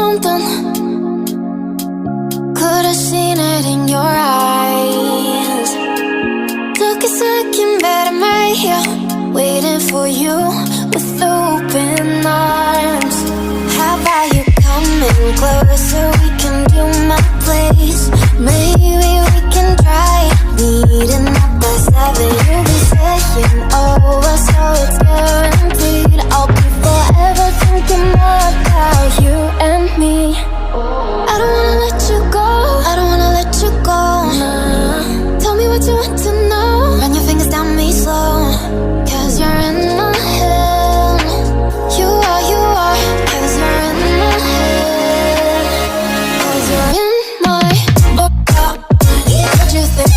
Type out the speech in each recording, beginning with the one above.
something. Could've seen it in your eyes. Took a second, but I'm right here, waiting for you with open arms. How about you coming closer? We can do my place. Maybe we can try meeting up by 7. You'll be saying over, so it's guaranteed. I'll be forever thinking more about you and me. I don't wanna let you go, I don't wanna let you go. Tell me what you want to know. Run your fingers down me slow, 'cause you're in my head. You are, 'cause you're in my head. 'Cause you're in my what you think?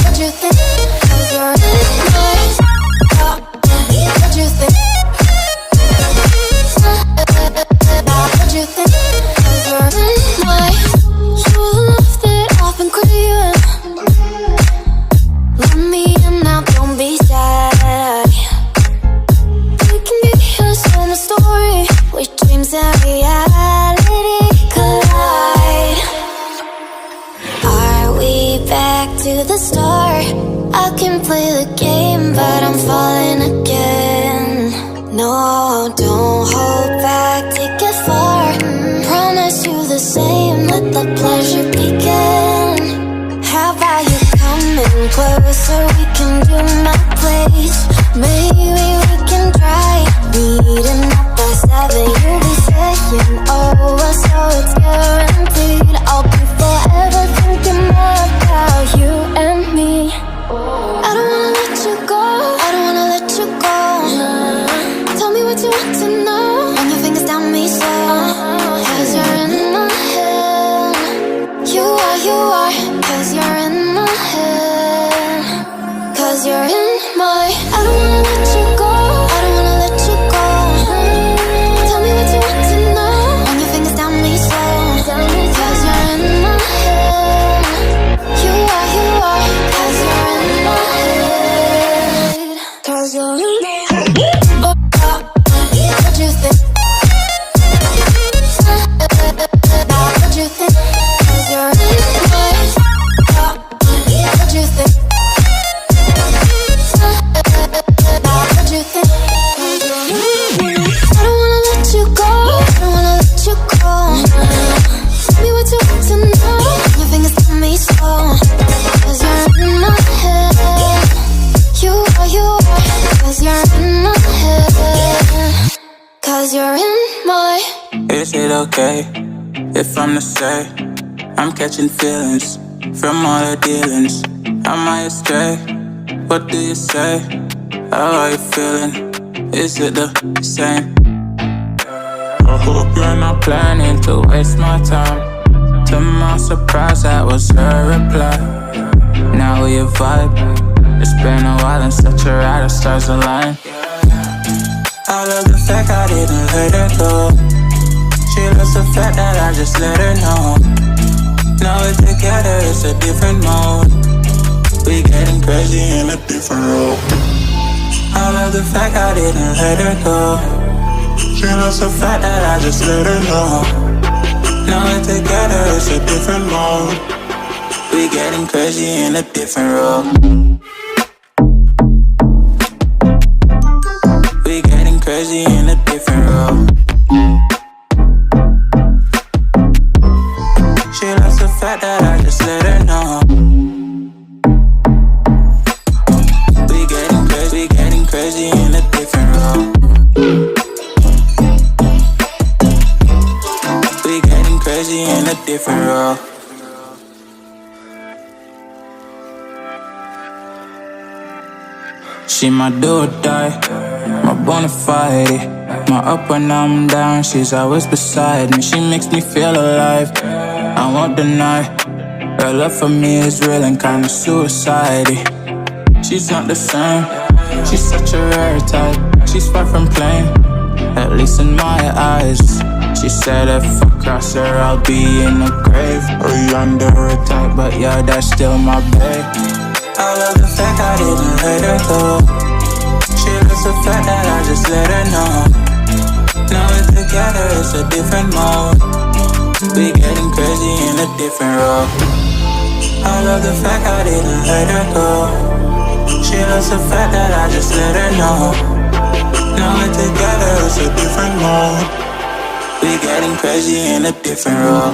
What you think? 'Cause you're in my what you think? What you think? 'Cause you're in my you're the love that I've been craving. Let me in now, don't be shy. We can be a summer story where dreams and reality collide. Are we back to the start? I can play the game, but I'm falling again. No, don't hold back, take it far. Promise you the same, let the pleasure begin. How about you coming closer? We can do my place. Maybe we can try meeting up by 7. You'll be saying over, so it's guaranteed. I'll be forever thinking more about you and me. I don't wanna let you go, I don't wanna let you go. Tell me what you want to know. Run your fingers down me slow, 'cause you're in my head. You are, 'cause you're in my head. 'Cause you're in my I don't wanna let you go, I don't wanna let you go. Tell me what you want to know. Run your fingers down me slow, 'cause you're in my head. You are, 'cause you're in my head. 'Cause you're in my head. What you think? What you think? 'Cause you're in my what you think? What you think? I don't wanna let you go, I don't wanna let you go. Tell me what you want to know. Your fingers tell me slow, 'cause you're in my head. You are, 'cause you're in my head. 'Cause you're in my. Is it okay if I'm to say I'm catching feelings from all the dealings? Am I astray? What do you say? How are you feeling? Is it the same? I hope you're not planning to waste my time. To my surprise, that was her reply. Now we vibe. It's been a while and such a ride, the stars align. I love the fact I didn't let her go. She loves the fact that I just let her know. Now we're together, it's a different mode. We getting crazy in a different role. I love the fact I didn't let her go. She loves the fact that I just let her know. Now we're together, it's a different mode. We getting crazy in a different role. We getting crazy in a different role. She loves the fact that I just let her know. We getting crazy in a different role. We getting crazy in a different role. She my do or die, my bona fide. My up when I'm down, she's always beside me. She makes me feel alive, I won't deny. Her love for me is real and kinda suicide. She's not the same, she's such a rare type. She's far from plain, at least in my eyes. She said if I cross her, I'll be in the grave or under her type, but yeah, that's still my babe. I love the fact I didn't let her go. She loves the fact that I just let her know. together, it's a different mode. We getting crazy in a different role. I love the fact I didn't let her go. She loves the fact that I just let her know. Now we're together, it's a different mode. We getting crazy in a different role.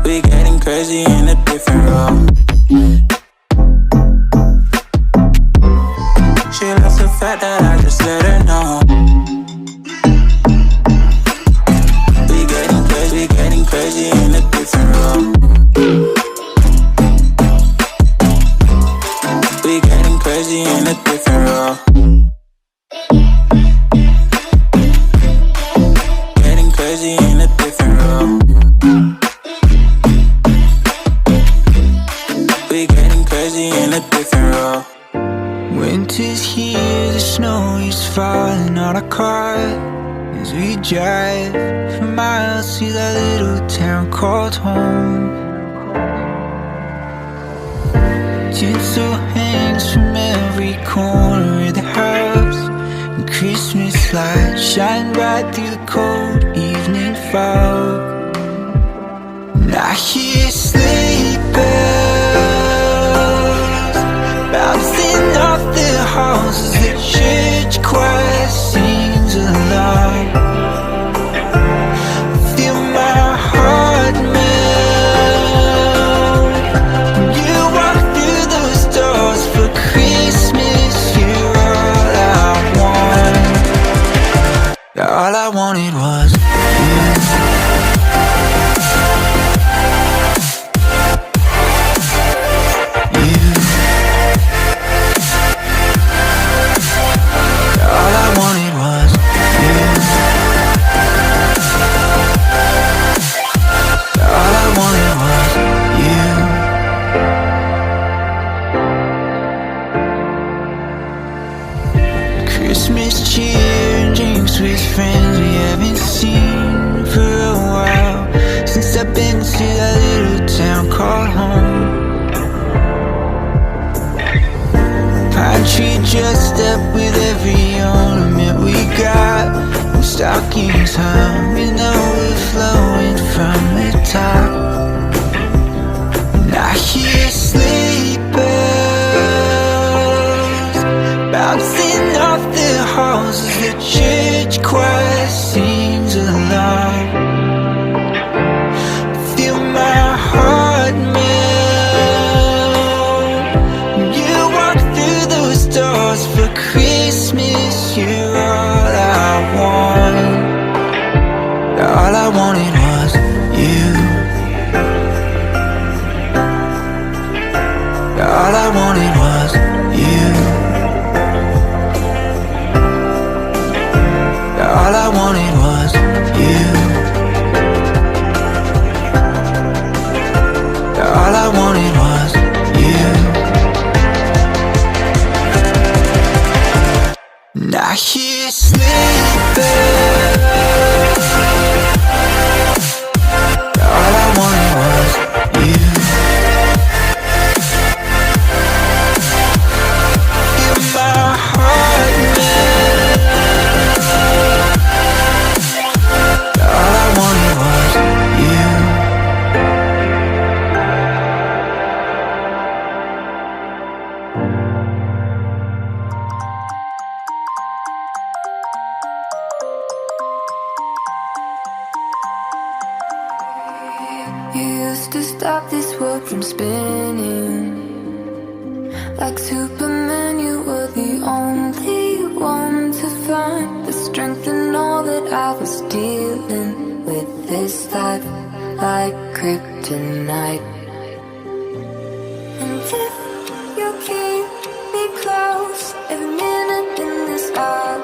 We getting crazy in a different role. She loves the fact that I just let her know. We getting crazy in a different role. We getting crazy in a different role. Getting crazy in a different role. We getting crazy in a different role. Winter's here, the snow is falling on our car as we drive for miles to that little town called home. Tinsel hangs from every corner of the house, and Christmas lights shine bright through the cold evening fog. And I hear sleigh bells bouncing off the halls as the church choir sings along. Feel my heart melt when you walk through those doors for Christmas. You're all I want. All I wanted was you. Christmas cheer and drinks with friends we haven't seen for a while, since I've been to that little town called home. Pine tree dressed up with every ornament we got, and stockings hung with overflowing from the top. And I hear sleigh bells bouncing off the halls as the church choir sings along. Feel my heart melt when you walk through those doors for Christmas. You're all I want. All I wanted was you. All I wanted was you. All I wanted was you. All I wanted was you. And I hear sleigh bells. All I wanted was you. Feel my heart melt. All I wanted was you. You used to stop this world from spinning. Like Superman, you were the only one to find the strength in all that I was dealing with. This life like kryptonite. And if you keep me close every minute in this hour,